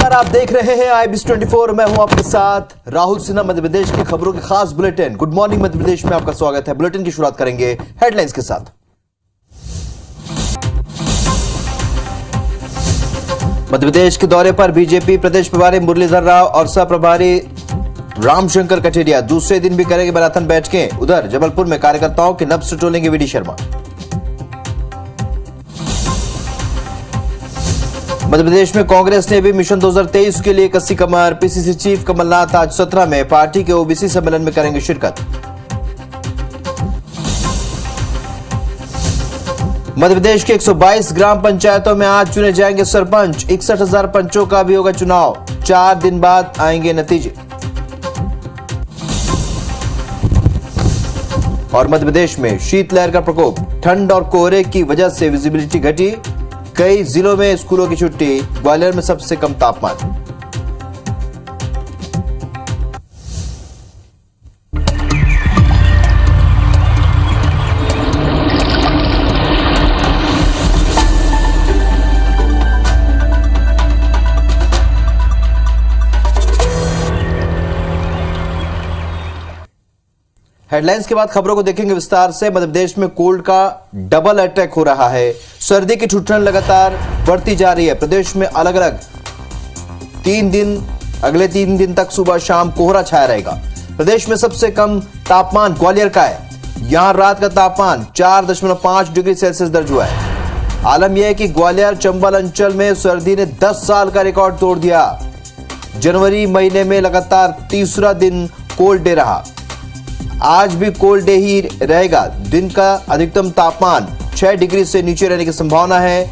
नमस्कार, आप देख रहे हैं IBC 24। मैं हूं आपके साथ राहुल सिन्हा। मध्य प्रदेश की खबरों के खास bulletin good morning Madhya Pradesh में आपका स्वागत है। बुलेटिन की शुरुआत करेंगे हेडलाइंस के साथ। मध्य प्रदेश के दौरे पर बीजेपी प्रदेश प्रभारी मुरलीधर राव और सह प्रभारी रामशंकर कठेरिया दूसरे दिन भी करेंगे मैराथन बैठकें। उधर जबलपुर में कार्यकर्ताओं के नब्ज टोलेंगे वीडी शर्मा। मध्य प्रदेश में कांग्रेस ने भी मिशन 2023 के लिए कसी कमर। पीसीसी चीफ कमलनाथ आज 17 में पार्टी के ओबीसी सम्मेलन में करेंगे शिरकत। मध्य प्रदेश के 122 ग्राम पंचायतों में आज चुने जाएंगे सरपंच। 61,000 पंचों का भी होगा चुनाव। 4 दिन बाद आएंगे नतीजे। और मध्य प्रदेश में शीतलहर का प्रकोप। ठंड और कोहरे की वजह से विजिबिलिटी घटी। कई जिलों में स्कूलों की छुट्टी। ग्वालियर में सबसे कम तापमान। हेडलाइंस के बाद खबरों को देखेंगे विस्तार से। मध्य प्रदेश में कोल्ड का डबल अटैक हो रहा है। सर्दी की ठुठन लगातार बढ़ती जा रही है। प्रदेश में अलग अलग अगले 3 दिन तक सुबह शाम कोहरा छाया रहेगा। प्रदेश में सबसे कम तापमान ग्वालियर का है। यहां रात का तापमान 4.5 डिग्री सेल्सियस दर्ज हुआ है। आलम यह है कि ग्वालियर चंबल अंचल में सर्दी ने 10 साल का रिकॉर्ड तोड़ दिया। जनवरी महीने में लगातार तीसरा दिन कोल्ड डे रहा। आज भी कोल्ड डे ही रहेगा। दिन का अधिकतम तापमान 6 डिग्री से नीचे रहने की संभावना है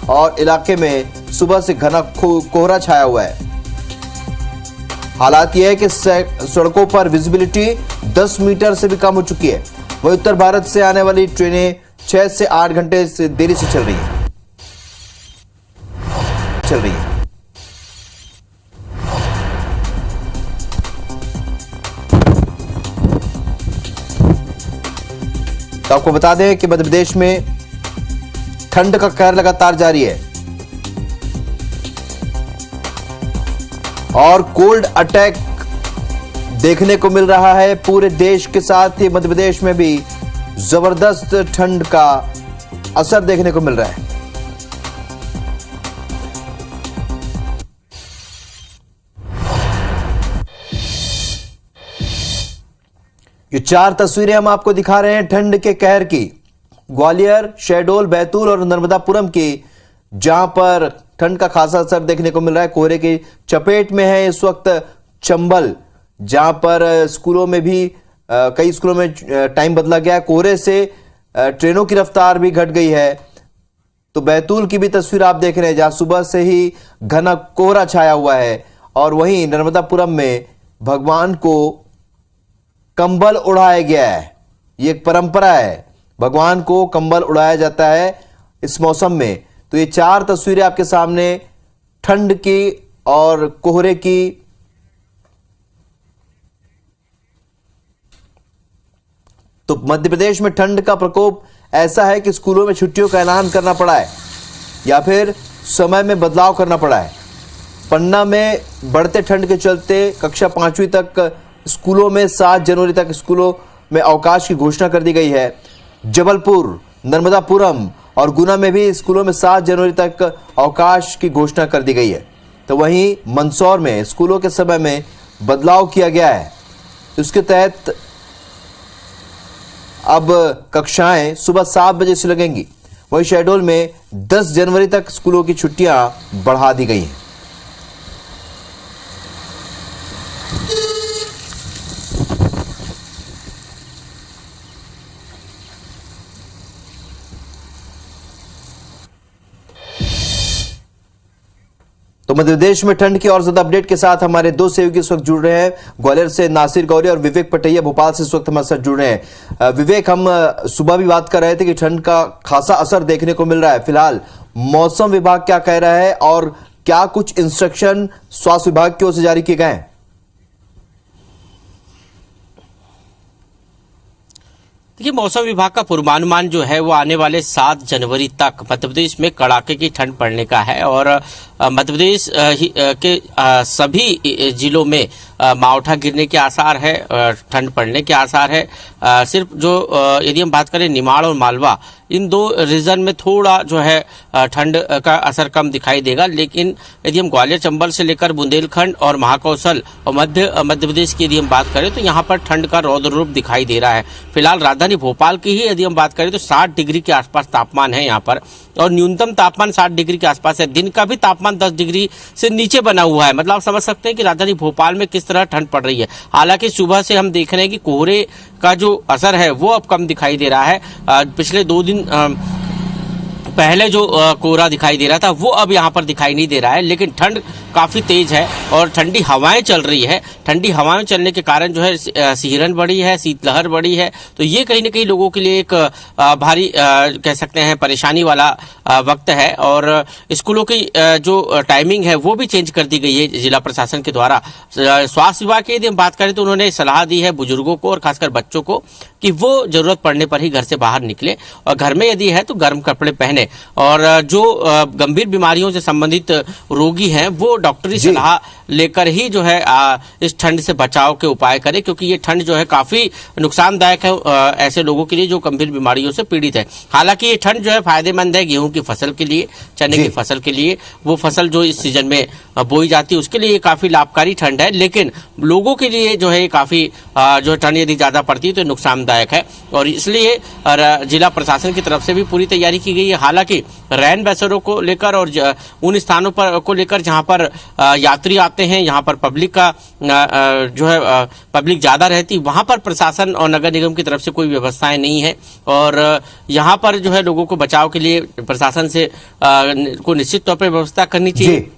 और इलाके में सुबह से घना कोहरा छाया हुआ है। हालात यह है कि सड़कों पर विजिबिलिटी 10 मीटर से भी कम हो चुकी है। वहीं उत्तर भारत से आने वाली ट्रेनें 6 से 8 घंटे से देरी से चल रही है। तो आपको बता दें कि मध्य प्रदेश में ठंड का कहर लगातार जारी है और कोल्ड अटैक देखने को मिल रहा है पूरे देश के साथ ही मध्य प्रदेश में भी जबरदस्त ठंड का असर देखने को मिल रहा है। ये 4 तस्वीरें हम आपको दिखा रहे हैं ठंड के कहर की। ग्वालियर, शहडोल, बैतूल और नर्मदापुरम की, जहां पर ठंड का खासा असर देखने को मिल रहा है। कोहरे की चपेट में है इस वक्त चंबल, जहां पर स्कूलों में भी कई स्कूलों में टाइम बदला गया है। कोहरे से ट्रेनों की रफ्तार भी घट गई है। तो बैतूल की भी तस्वीर आप देख रहे हैं, जहां सुबह से ही घना कोहरा छाया हुआ है। और वहीं नर्मदापुरम में भगवान को कंबल उड़ाया गया है। ये एक परंपरा है, भगवान को कंबल उड़ाया जाता है इस मौसम में। तो ये 4 तस्वीरें आपके सामने ठंड की और कोहरे की। तो मध्य प्रदेश में ठंड का प्रकोप ऐसा है कि स्कूलों में छुट्टियों का ऐलान करना पड़ा है या फिर समय में बदलाव करना पड़ा है। पन्ना में बढ़ते ठंड के चलते कक्षा 5वीं तक स्कूलों में 7 जनवरी तक स्कूलों में अवकाश की घोषणा कर दी गई है। जबलपुर, नर्मदापुरम और गुना में भी स्कूलों में 7 जनवरी तक अवकाश की घोषणा कर दी गई है। तो वहीं मंदसौर में स्कूलों के समय में बदलाव किया गया है। इसके तहत अब कक्षाएं सुबह 7 बजे से लगेंगी। वहीं शहडोल में 10 जनवरी तक स्कूलों की छुट्टियां बढ़ा दी गई हैं। तो मध्य प्रदेश में ठंड की और ज्यादा अपडेट के साथ हमारे 2 सहयोगी इस वक्त जुड़ रहे हैं। ग्वालियर से नासिर गौरी और विवेक पटैया भोपाल से इस वक्त हमारे साथ जुड़ रहे हैं। विवेक, हम सुबह भी बात कर रहे थे कि ठंड का खासा असर देखने को मिल रहा है। फिलहाल मौसम विभाग क्या कह रहा है और क्या कुछ इंस्ट्रक्शन स्वास्थ्य विभाग की ओर से जारी किए गए हैं? देखिए, मौसम विभाग का पूर्वानुमान जो है वो आने वाले 7 जनवरी तक मध्य प्रदेश में कड़ाके की ठंड पड़ने का है और मध्य प्रदेश के सभी जिलों में मावठा गिरने के आसार है, ठंड पड़ने के आसार है। सिर्फ जो यदि हम बात करें निमाड़ और मालवा, इन दो रीजन में थोड़ा जो है ठंड का असर कम दिखाई देगा। लेकिन यदि हम ग्वालियर चंबल से लेकर बुंदेलखंड और महाकौशल और मध्य प्रदेश की यदि हम बात करें तो यहाँ पर ठंड का रौद्र रूप दिखाई दे रहा है। फिलहाल राजधानी भोपाल की ही यदि हम बात करें तो 60 डिग्री के आसपास तापमान है यहाँ पर, और न्यूनतम तापमान 60 डिग्री के आसपास है। दिन का भी तापमान 10 डिग्री से नीचे बना हुआ है। मतलब आप समझ सकते हैं कि राजधानी भोपाल में किस तरह ठंड पड़ रही है। हालांकि सुबह से हम देख रहे हैं कि कोहरे का जो असर है वो अब कम दिखाई दे रहा है। पिछले 2 दिन पहले जो कोहरा दिखाई दे रहा था वो अब यहाँ पर दिखाई नहीं दे रहा है। लेकिन ठंड काफ़ी तेज है और ठंडी हवाएं चल रही है। ठंडी हवाएं चलने के कारण जो है सिहरन बढ़ी है, शीतलहर बढ़ी है। तो ये कहीं ना कहीं लोगों के लिए एक भारी कह सकते हैं परेशानी वाला वक्त है। और स्कूलों की जो टाइमिंग है वो भी चेंज कर दी गई है जिला प्रशासन के द्वारा। स्वास्थ्य विभाग की यदि हम बात करें तो उन्होंने सलाह दी है बुजुर्गों को और खासकर बच्चों को कि वो जरूरत पड़ने पर ही घर से बाहर निकले, और घर में यदि है तो गर्म कपड़े पहने। और जो गंभीर बीमारियों से संबंधित रोगी हैं वो डॉक्टरी सलाह लेकर ही जो है इस ठंड से बचाव के उपाय करें, क्योंकि ये ठंड जो है काफी नुकसानदायक है ऐसे लोगों के लिए जो गंभीर बीमारियों से पीड़ित है। हालांकि ये ठंड जो है फायदेमंद है गेहूं की फसल के लिए, चने की फसल के लिए, वो फसल जो इस सीजन में बोई जाती है उसके लिए काफी लाभकारी ठंड है। लेकिन लोगों के लिए जो है काफी जो ठंड यदि ज्यादा पड़ती है तो नुकसानदायक है, और इसलिए जिला प्रशासन की तरफ से भी पूरी तैयारी की गई है। हालांकि रैन बसेरों को लेकर और उन स्थानों पर को लेकर जहां पर यात्री आते हैं, यहाँ पर पब्लिक का जो है पब्लिक ज़्यादा रहती, वहाँ पर प्रशासन और नगर निगम की तरफ से कोई व्यवस्थाएं नहीं है। और यहाँ पर जो है लोगों को बचाव के लिए प्रशासन से को निश्चित तौर पर व्यवस्था करनी चाहिए,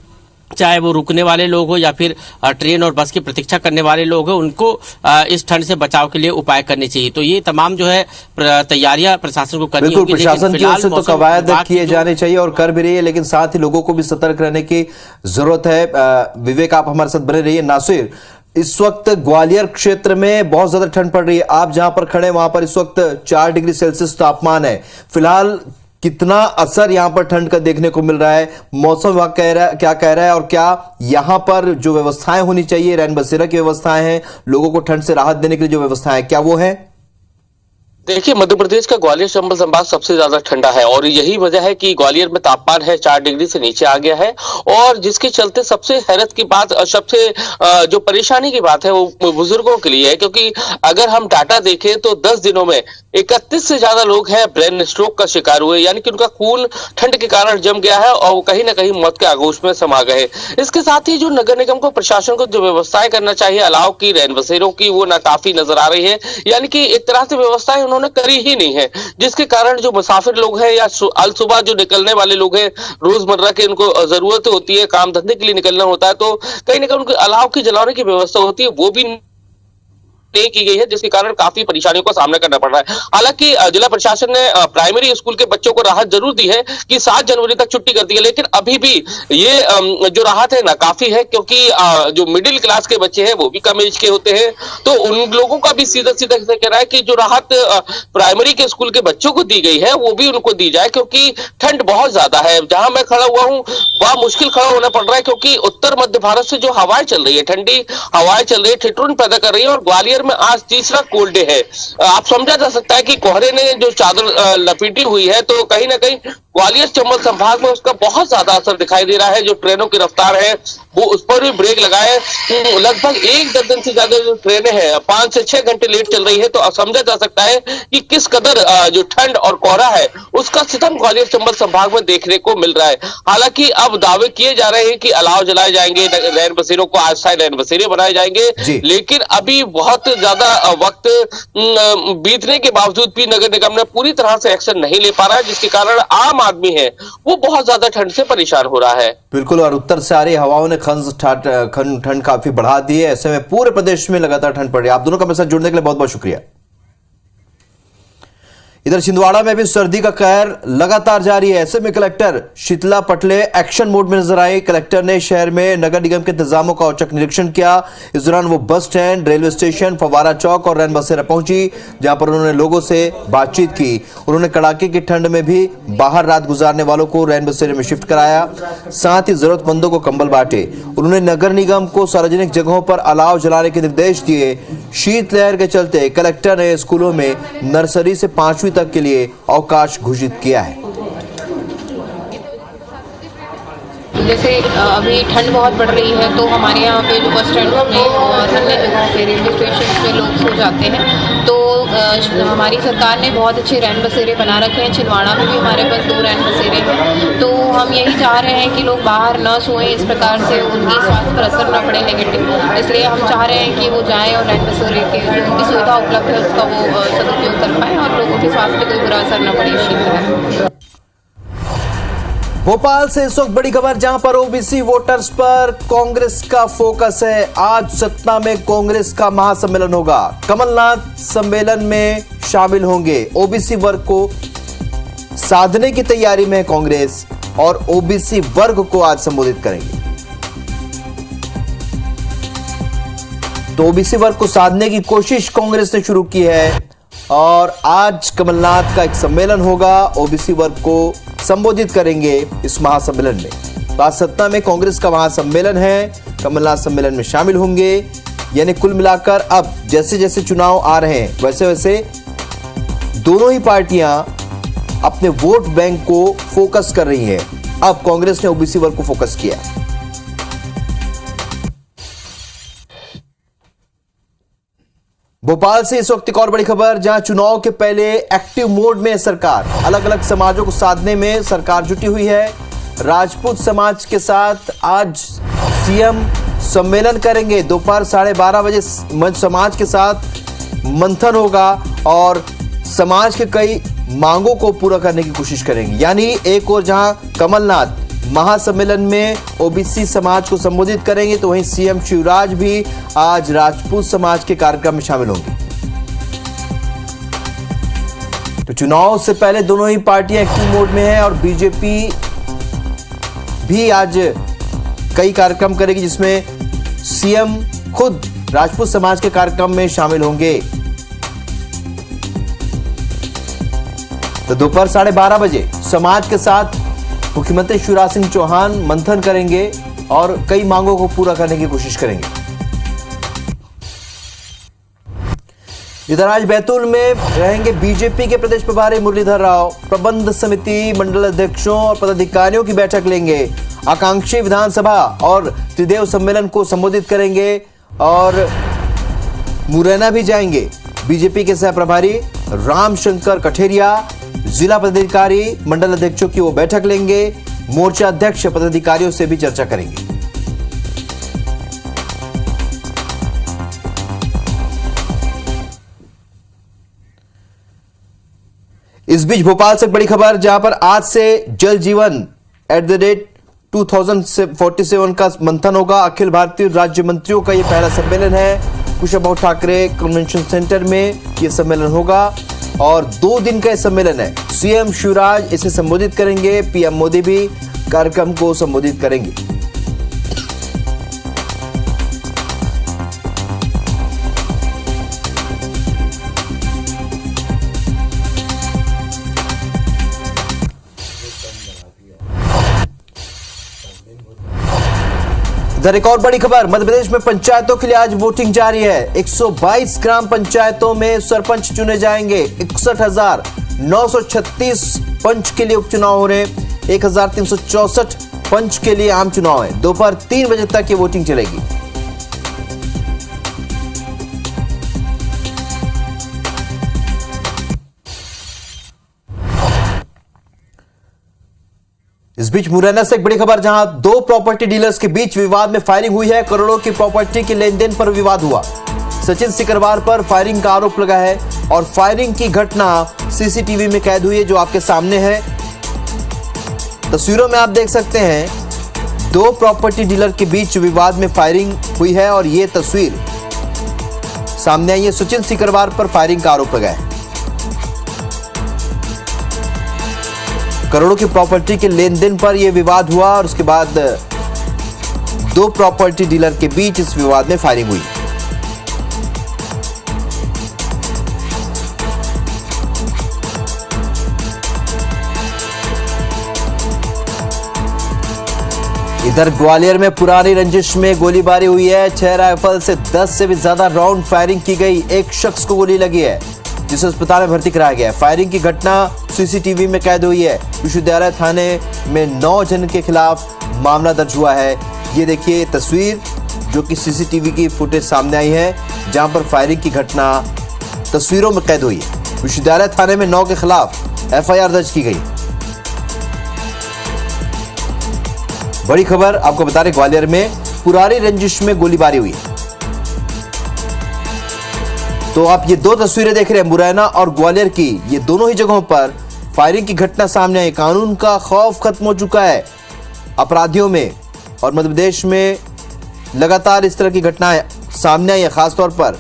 चाहे वो रुकने वाले लोग हो या फिर ट्रेन और बस की प्रतीक्षा करने वाले लोग हो, उनको इस ठंड से बचाव के लिए उपाय करने चाहिए। तो ये तमाम जो है तैयारियां प्रशासन को करनी होगी। प्रशासन की ओर से तो कवायद किए जाने चाहिए और कर भी रही है, लेकिन साथ ही लोगों को भी सतर्क रहने की जरूरत है। विवेक, आप हमारे साथ बने रहिए। नासिर, इस वक्त ग्वालियर क्षेत्र में बहुत ज्यादा ठंड पड़ रही है। आप जहां पर खड़े वहां पर इस वक्त 4 डिग्री सेल्सियस तापमान है। फिलहाल कितना असर यहां पर ठंड का देखने को मिल रहा है? मौसम विभाग क्या कह रहा है, और क्या यहां पर जो व्यवस्थाएं होनी चाहिए, रैन बसेरा की व्यवस्थाएं हैं, लोगों को ठंड से राहत देने के लिए जो व्यवस्थाएं, क्या वो है? देखिए, मध्य प्रदेश का ग्वालियर चंबल संभाग सबसे ज्यादा ठंडा है, और यही वजह है कि ग्वालियर में तापमान है 4 डिग्री से नीचे आ गया है। और जिसके चलते सबसे हैरत की बात, सबसे जो परेशानी की बात है वो बुजुर्गों के लिए है, क्योंकि अगर हम डाटा देखें तो 10 दिनों में 31 से ज्यादा लोग हैं ब्रेन स्ट्रोक का शिकार हुए, यानी कि उनका खून ठंड के कारण जम गया है और वो कहीं ना कहीं मौत के आगोश में समा गए। इसके साथ ही जो नगर निगम को, प्रशासन को जो व्यवस्थाएं करना चाहिए अलाव की, रैन बसेरों की, वो नाकाफी नजर आ रही है। यानी कि एक तरह से व्यवस्थाएं उन्होंने करी ही नहीं है, जिसके कारण जो मुसाफिर लोग हैं या अल सुबह जो निकलने वाले लोग हैं, रोजमर्रा के उनको जरूरत होती है, काम धंधे के लिए निकलना होता है, तो कहीं ना कहीं उनको अलाव की जलाने की व्यवस्था होती है, वो भी नहीं की गई है, जिसके कारण काफी परेशानियों का सामना करना पड़ रहा है। हालांकि जिला प्रशासन ने प्राइमरी स्कूल के बच्चों को राहत जरूर दी है कि 7 जनवरी तक छुट्टी कर दी है, लेकिन अभी भी ये जो राहत है ना काफी है, क्योंकि जो मिडिल क्लास के बच्चे हैं वो भी कम एज के होते हैं, तो उन लोगों का भी सीधा सीधा कह रहा है कि जो राहत प्राइमरी के स्कूल के बच्चों को दी गई है वो भी उनको दी जाए, क्योंकि ठंड बहुत ज्यादा है। जहां मैं खड़ा हुआ हूँ वहां मुश्किल खड़ा होना पड़ रहा है, क्योंकि उत्तर मध्य भारत से जो हवाएं चल रही है, ठंडी हवाएं चल रही है, ठिठुरन पैदा कर रही है, और ग्वालियर में आज तीसरा कोल्ड डे है। आप समझा जा सकता है कि कोहरे ने जो चादर लपेटी हुई है, तो कहीं ना कहीं ग्वालियर चंबल संभाग में उसका बहुत ज्यादा असर दिखाई दे रहा है। जो ट्रेनों की रफ्तार है वो उस पर भी ब्रेक लगाए, लगभग 1 दर्जन से ज्यादा जो ट्रेनें हैं 5 से 6 घंटे लेट चल रही है, तो समझा जा सकता है कि किस कदर जो ठंड और कोहरा है उसका सितम ग्वालियर चंबल संभाग में देखने को मिल रहा है। हालांकि अब दावे किए जा रहे हैं कि अलाव जलाए जाएंगे, रैन बसेरों को आस्थाई रैन बसेरे बनाए जाएंगे, लेकिन अभी बहुत ज्यादा वक्त बीतने के बावजूद भी नगर निगम ने पूरी तरह से एक्शन नहीं ले पा रहा है, जिसके कारण आम आदमी है वो बहुत ज्यादा ठंड से परेशान हो रहा है। बिल्कुल, और उत्तर से आ रही हवाओं ने ठंड काफी बढ़ा दी है। ऐसे में पूरे प्रदेश में लगातार ठंड पड़ रही है। आप दोनों का मेरे साथ जुड़ने के लिए बहुत बहुत शुक्रिया। इधर छिंदवाड़ा में भी सर्दी का कहर लगातार जारी है। ऐसे में कलेक्टर शीतला पटले एक्शन मोड में नजर आई। कलेक्टर ने शहर में नगर निगम के इंतजामों का औचक निरीक्षण किया। इस दौरान वो बस स्टैंड, रेलवे स्टेशन, फव्वारा चौक और रैन बसेरा पहुंची, जहां पर उन्होंने लोगों से बातचीत की। उन्होंने कड़ाके की ठंड में भी बाहर रात गुजारने वालों को रैन बसेरे में शिफ्ट कराया, साथ ही जरूरतमंदों को कंबल बांटे। उन्होंने नगर निगम को सार्वजनिक जगहों पर अलाव जलाने के निर्देश दिए। शीतलहर के चलते कलेक्टर ने स्कूलों में नर्सरी से 5वीं तक के लिए अवकाश घोषित किया है। जैसे अभी ठंड बहुत बढ़ रही है तो हमारे यहाँ पे जो बस स्टैंड में और अन्य जगहों पे, रेलवे स्टेशन पे लोग सो जाते हैं, तो हमारी सरकार ने बहुत अच्छे रैन बसेरे बना रखे हैं। छिंदवाड़ा में भी हमारे पास 2 रैन बसेरे हैं। तो हम यही चाह रहे हैं कि लोग बाहर न सोएं, इस प्रकार से उनकी स्वास्थ्य पर असर न पड़े नेगेटिव। इसलिए हम चाह रहे हैं कि वो जाएं और रैन बसेरे के जो उनकी सुविधा उपलब्ध है उसका वो सदुपयोग कर पाएँ और लोगों के स्वास्थ्य पर कोई बुरा असर न पड़े शीतलहर। भोपाल से इस वक्त बड़ी खबर, जहां पर ओबीसी वोटर्स पर कांग्रेस का फोकस है। आज सतना में कांग्रेस का महासम्मेलन होगा। कमलनाथ सम्मेलन में शामिल होंगे। ओबीसी वर्ग को साधने की तैयारी में है कांग्रेस और ओबीसी वर्ग को आज संबोधित करेंगे। तो ओबीसी वर्ग को साधने की कोशिश कांग्रेस ने शुरू की है और आज कमलनाथ का एक सम्मेलन होगा। ओबीसी वर्ग को संबोधित करेंगे इस महासम्मेलन में। आज सतना में कांग्रेस का महासम्मेलन है, कमलनाथ सम्मेलन में शामिल होंगे। यानी कुल मिलाकर अब जैसे जैसे चुनाव आ रहे हैं वैसे वैसे दोनों ही पार्टियां अपने वोट बैंक को फोकस कर रही हैं। अब कांग्रेस ने ओबीसी वर्ग को फोकस किया। भोपाल से इस वक्त एक और बड़ी खबर, जहां चुनाव के पहले एक्टिव मोड में सरकार। अलग अलग समाजों को साधने में सरकार जुटी हुई है। राजपूत समाज के साथ आज सीएम सम्मेलन करेंगे। दोपहर 12:30 बजे समाज के साथ मंथन होगा और समाज के कई मांगों को पूरा करने की कोशिश करेंगे। यानी एक और जहां कमलनाथ महासम्मेलन में ओबीसी समाज को संबोधित करेंगे, तो वहीं सीएम शिवराज भी आज राजपूत समाज के कार्यक्रम में शामिल होंगे। तो चुनाव से पहले दोनों ही पार्टियां एक्टिव मोड में हैं और बीजेपी भी आज कई कार्यक्रम करेगी, जिसमें सीएम खुद राजपूत समाज के कार्यक्रम में शामिल होंगे। तो दोपहर 12:30 बजे समाज के साथ मुख्यमंत्री शिवराज सिंह चौहान मंथन करेंगे और कई मांगों को पूरा करने की कोशिश करेंगे। इधर आज बैतूल में रहेंगे बीजेपी के प्रदेश प्रभारी मुरलीधर राव। प्रबंध समिति, मंडल अध्यक्षों और पदाधिकारियों की बैठक लेंगे। आकांक्षी विधानसभा और त्रिदेव सम्मेलन को संबोधित करेंगे और मुरैना भी जाएंगे। बीजेपी के सह प्रभारी रामशंकर कठेरिया, जिला पदाधिकारी, मंडल अध्यक्षों की वो बैठक लेंगे। मोर्चा अध्यक्ष पदाधिकारियों से भी चर्चा करेंगे। इस बीच भोपाल से बड़ी खबर, जहां पर आज से जल जीवन @2047 का मंथन होगा। अखिल भारतीय राज्य मंत्रियों का यह पहला सम्मेलन है। कुशाभाऊ ठाकरे कन्वेंशन सेंटर में यह सम्मेलन होगा और 2 दिन का सम्मेलन है। सीएम शिवराज इसे संबोधित करेंगे, पीएम मोदी भी कार्यक्रम को संबोधित करेंगे। इधर एक और बड़ी खबर, मध्य प्रदेश में पंचायतों के लिए आज वोटिंग जारी है। 122 ग्राम पंचायतों में सरपंच चुने जाएंगे। 61,936 पंच के लिए उपचुनाव हो रहे हैं। 1,364 पंच के लिए आम चुनाव है। दोपहर 3 बजे तक ये वोटिंग चलेगी। इस बीच मुरैना से एक बड़ी खबर, जहां 2 प्रॉपर्टी डीलर्स के बीच विवाद में फायरिंग हुई है। करोड़ों की प्रॉपर्टी के लेन देन पर विवाद हुआ। सचिन सिकरवार पर फायरिंग का आरोप लगा है और फायरिंग की घटना सीसीटीवी में कैद हुई है, जो आपके सामने है। तस्वीरों में आप देख सकते हैं 2 प्रॉपर्टी डीलर के बीच विवाद में फायरिंग हुई है और यह तस्वीर सामने आई है। सचिन सिकरवार पर फायरिंग का आरोप लगा है। करोड़ों की प्रॉपर्टी के लेन देन पर यह विवाद हुआ और उसके बाद दो प्रॉपर्टी डीलर के बीच इस विवाद में फायरिंग हुई। इधर ग्वालियर में पुरानी रंजिश में गोलीबारी हुई है। 6 राइफल से 10 से भी ज्यादा राउंड फायरिंग की गई। एक शख्स को गोली लगी है जिसे अस्पताल में भर्ती कराया गया है। फायरिंग की घटना सीसीटीवी में कैद हुई है। विश्वविद्यालय थाने में 9 जन के खिलाफ मामला दर्ज हुआ है। ये देखिए तस्वीर जो कि सीसीटीवी की फुटेज सामने आई है, जहां पर फायरिंग की घटना तस्वीरों में कैद हुई है। विश्वविद्यालय थाने में 9 के खिलाफ एफआईआर दर्ज की गई। बड़ी खबर आपको बता रहे, ग्वालियर में पुरानी रंजिश में गोलीबारी हुई। तो आप ये दो तस्वीरें देख रहे हैं मुरैना और ग्वालियर की। ये दोनों ही जगहों पर फायरिंग की घटना सामने आई। कानून का खौफ खत्म हो चुका है अपराधियों में और मध्य प्रदेश में लगातार इस तरह की घटनाएं सामने आई है। खासतौर पर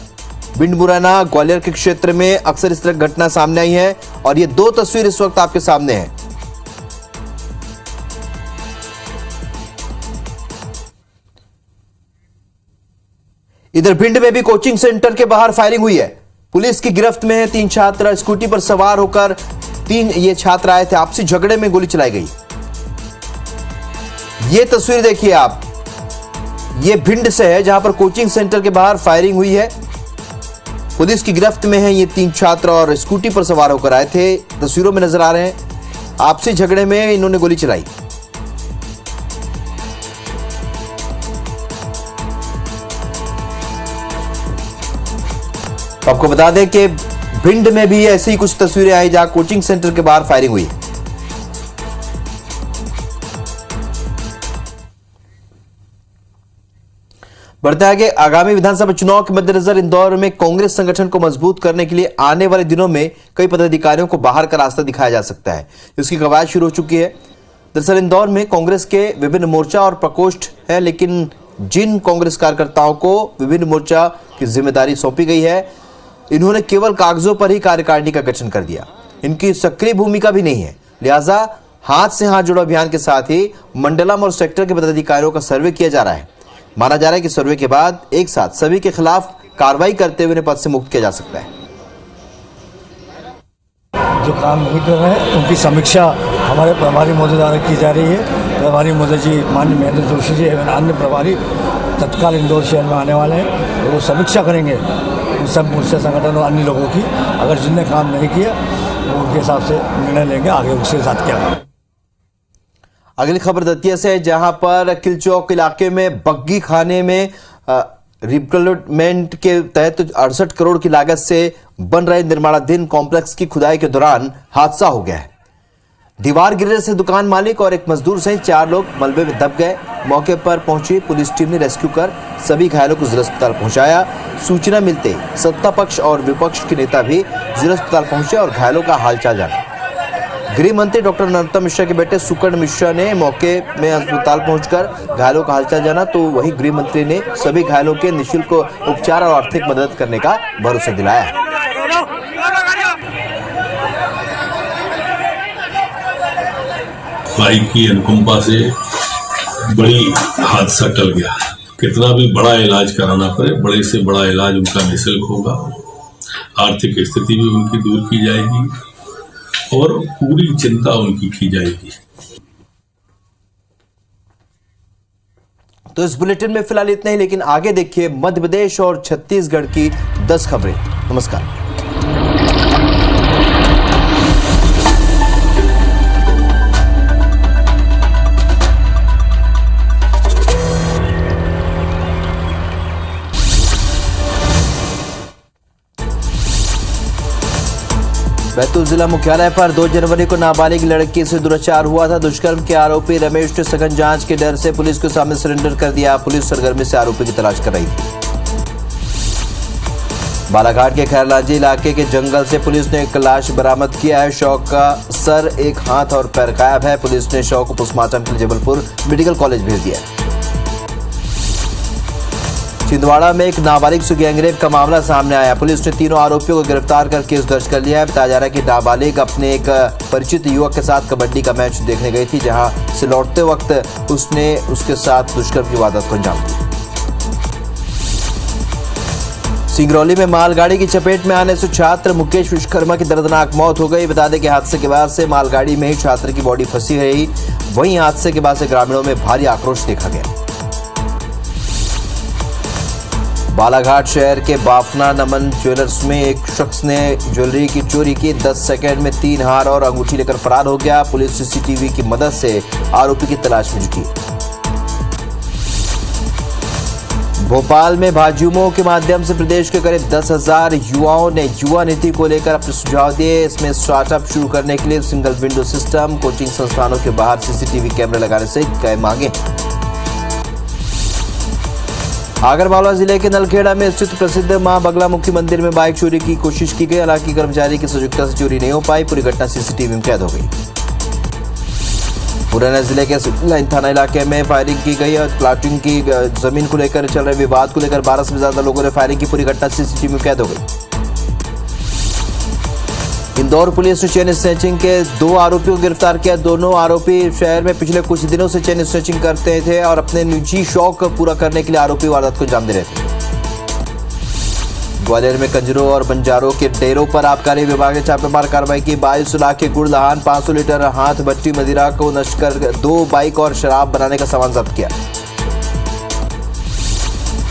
भिंड मुरैना ग्वालियर के क्षेत्र में अक्सर इस तरह की घटना सामने आई है और ये दो तस्वीर इस वक्त आपके सामने है। इधर भिंड में भी कोचिंग सेंटर के बाहर फायरिंग हुई है। पुलिस की गिरफ्त में है 3 छात्र। स्कूटी पर सवार होकर 3 ये छात्र आए थे। आपसी झगड़े में गोली चलाई गई। ये तस्वीर देखिए आप, ये भिंड से है जहां पर कोचिंग सेंटर के बाहर फायरिंग हुई है। पुलिस की गिरफ्त में है ये 3 छात्र और स्कूटी पर सवार होकर आए थे। तस्वीरों में नजर आ रहे हैं। आपसी झगड़े में इन्होंने गोली चलाई। आपको बता दें कि भिंड में भी ऐसी ही कुछ तस्वीरें आई जहां कोचिंग सेंटर के बाहर फायरिंग हुई। बढ़ते आगे, आगामी विधानसभा चुनाव के मद्देनजर इंदौर में कांग्रेस संगठन को मजबूत करने के लिए आने वाले दिनों में कई पदाधिकारियों को बाहर का रास्ता दिखाया जा सकता है। इसकी कवायद शुरू हो चुकी है। दरअसल इंदौर में कांग्रेस के विभिन्न मोर्चा और प्रकोष्ठ है, लेकिन जिन कांग्रेस कार्यकर्ताओं को विभिन्न मोर्चा की जिम्मेदारी सौंपी गई है, इन्होंने केवल कागजों पर ही कार्यकारिणी का गठन कर दिया। इनकी सक्रिय भूमिका भी नहीं है। लिहाजा हाथ से हाथ जोड़ो अभियान के साथ ही मंडलम और सेक्टर के पदाधिकारियों का सर्वे किया जा रहा है। माना जा रहा है कि सर्वे के बाद एक साथ सभी के खिलाफ कार्रवाई करते हुए उन्हें पद से मुक्त किया जा सकता है। जो काम नहीं कर रहे हैं उनकी समीक्षा हमारे प्रभारी महोदय द्वारा की जा रही है। प्रभारी महोदय जी माननीय महेंद्र जोशी जी एवं अन्य प्रभारी तत्काल इंदौर शहर में आने वाले हैं। वो समीक्षा करेंगे सब मोर्चा संगठन और अन्य लोगों की। अगर जिनने काम नहीं किया वो उनके हिसाब से निर्णय लेंगे, आगे उसके साथ क्या है। अगली खबर दतिया से, जहां पर किलचौक इलाके में बग्गी खाने में रिडेवलपमेंट के तहत 68 करोड़ की लागत से बन रहे निर्माणाधीन कॉम्प्लेक्स की खुदाई के दौरान हादसा हो गया है। दीवार गिरने से दुकान मालिक और एक मजदूर सहित 4 लोग मलबे में दब गए। मौके पर पहुंची पुलिस टीम ने रेस्क्यू कर सभी घायलों को जिला अस्पताल पहुंचाया। सूचना मिलते सत्ता पक्ष और विपक्ष के नेता भी जिला अस्पताल पहुंचे और घायलों का हालचाल जाना। गृह मंत्री डॉक्टर नरोत्तम मिश्रा के बेटे सुकर्ण मिश्रा ने मौके में अस्पताल पहुंचकर घायलों का हालचाल जाना, तो वहीं गृह मंत्री ने सभी घायलों के निःशुल्क उपचार और आर्थिक मदद करने का भरोसा दिलाया। बाइक की अनुकंपा से बड़ी हादसा टल गया। कितना भी बड़ा इलाज कराना पड़े, बड़े से बड़ा इलाज उनका निःशुल्क होगा। आर्थिक स्थिति भी उनकी दूर की जाएगी और पूरी चिंता उनकी की जाएगी। तो इस बुलेटिन में फिलहाल इतना ही, लेकिन आगे देखिए मध्य प्रदेश और छत्तीसगढ़ की 10 खबरें। नमस्कार। बैतूल जिला मुख्यालय पर 2 जनवरी को नाबालिग लड़की से दुराचार हुआ था। दुष्कर्म के आरोपी रमेश ने सघन जांच के डर से पुलिस के सामने सरेंडर कर दिया। पुलिस सरगर्मी से आरोपी की तलाश कर रही थी। बालाघाट के खैरलांजी इलाके के जंगल से पुलिस ने एक लाश बरामद किया है। शव का सर, एक हाथ और पैर गायब है। पुलिस ने शव को पोस्टमार्टम के लिए जबलपुर मेडिकल कॉलेज भेज दिया है। छिंदवाड़ा में एक नाबालिग से गैंगरेप का मामला सामने आया। पुलिस ने तीनों आरोपियों को गिरफ्तार कर केस दर्ज कर लिया है। बताया जा रहा है कि नाबालिग अपने एक परिचित युवक के साथ कबड्डी का मैच देखने गई थी, जहां से लौटते वक्त उसने उसके साथ दुष्कर्म की वारदात को अंजाम दिया। सिंगरौली में मालगाड़ी की चपेट में आने से छात्र मुकेश विश्वकर्मा की दर्दनाक मौत हो गई। बता दें कि हादसे के बाद से मालगाड़ी में ही छात्र की बॉडी फंसी रही। वहीं हादसे के बाद से ग्रामीणों में भारी आक्रोश देखा गया। बालाघाट शहर के बाफना नमन ज्वेलर्स में एक शख्स ने ज्वेलरी की चोरी की। 10 सेकंड में 3 हार और अंगूठी लेकर फरार हो गया। पुलिस सीसीटीवी की मदद से आरोपी की तलाश में जुटी। भोपाल में भाजयुमों के माध्यम से प्रदेश के करीब 10,000 युवाओं ने युवा नीति को लेकर अपने सुझाव दिए। इसमें स्टार्टअप शुरू करने के लिए सिंगल विंडो सिस्टम, कोचिंग संस्थानों के बाहर सीसीटीवी कैमरे लगाने सहित कई मांगे। आगरमालवा जिले के नलखेड़ा में स्थित प्रसिद्ध मां बगलामुखी मंदिर में बाइक चोरी की कोशिश की गई। हालांकि कर्मचारी की संयुक्ता से चोरी नहीं हो पाई। पूरी घटना सीसीटीवी में कैद हो गई। मुरैना जिले के लाइन थाना इलाके में फायरिंग की गई और प्लाटिंग की जमीन को लेकर चल रहे विवाद को लेकर 12 से ज्यादा लोगों ने फायरिंग की। पूरी घटना सीसीटीवी में कैद हो गई। इंदौर पुलिस ने चेन स्नैचिंग के 2 आरोपियों को गिरफ्तार किया। दोनों आरोपी शहर में पिछले कुछ दिनों से चेन स्नैचिंग करते थे और अपने निजी शौक पूरा करने के लिए आरोपी वारदात को अंजाम दे रहे थे। ग्वालियर में कंजरों और बंजारों के डेरों पर आबकारी विभाग ने छापेमार कार्रवाई की। 22 लाख के गुड़ लहान, 500 लीटर हाथ भट्टी मदिरा को नष्ट कर 2 बाइक और शराब बनाने का सामान जब्त किया।